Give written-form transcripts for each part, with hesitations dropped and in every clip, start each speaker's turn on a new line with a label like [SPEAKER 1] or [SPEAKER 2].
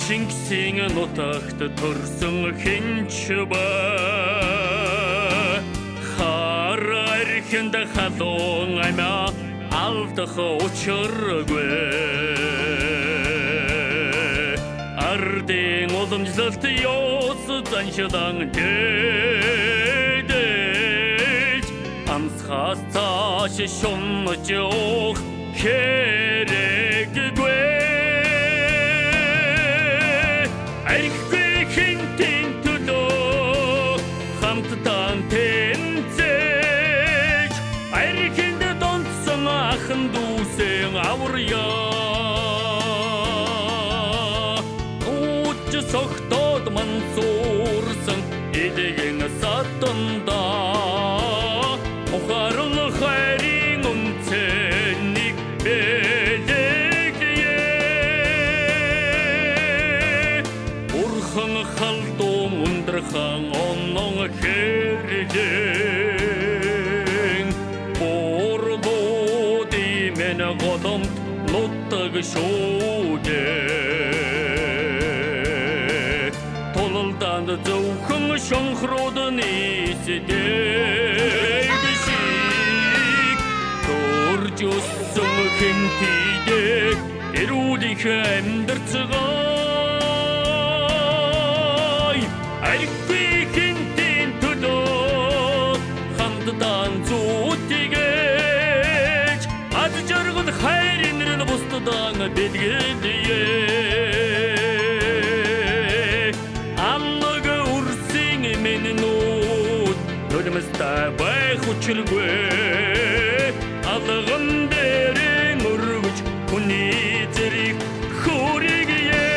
[SPEAKER 1] Чингисийн нутагт төрсөн хинч ба хар архинд халуун амиа алдах учиргүй ардын уламжлалт ёс заншилан дэдэж амсхаас цааш шунж явах хэрэггүй Дүүсэн аварья Уч согтоод мансуурсан эдийн сатанда ухаарн хайрын үнцнийг бэлэгдээ Бурхан халдун ундрахаан онон хэрэгэн Голом нутаг шүүгээ Тололданд зөвхөн шонхрууд нийсдэг шиг Төрж өссөн хэмтийдэг эрүүлэх амьдарцгай Архи хинтийн төлөө хамтдан зүүтгээж Ад жаргал хайрын нэрэн бустадан бэлгэлдээ Амнаг үрсийн минут Нулимстай байх учиргүй Алган дээрэн өргөж хүний зэрэг хүрэгье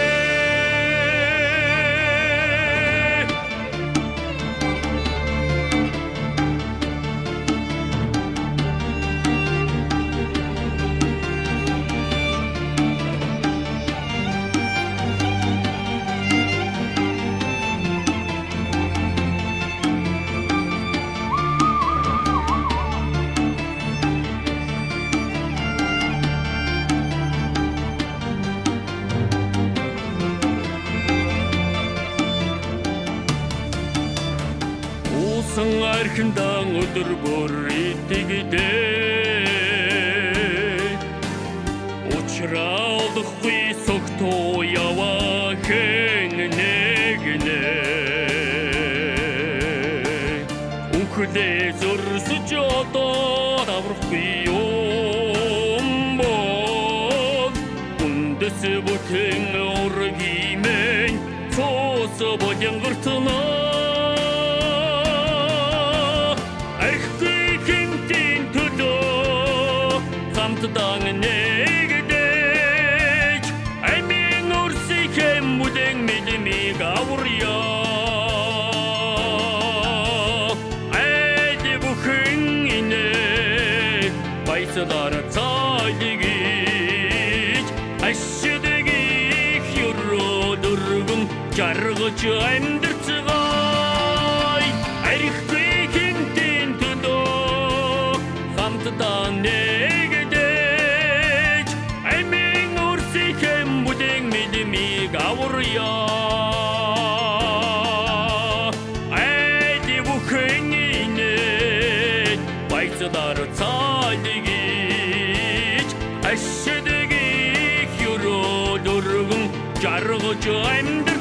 [SPEAKER 1] Архиндан өдөр бүр итгэдээ Учраалдахгүй согтуу яваа хэнэгнэ Үнхлээ зөрсөж одоо даврахгүй юм бол Үндэс бүтэн ургимэн цоос бодянгартнаа Хамтдан нэгдэж Амийн урсихэм бүдэн мэдмиг аварья Айд бүхэн инэ Байцадар цайлгийж Ашдаг их юроо дөргөн жаргаж амьдарцгай Архи хинтийн төлөө хамтдан Аварья Айди бүхэн инэ Байцадар цайлгийж Ашдаг их юроо дөргөн жаргаж амьдар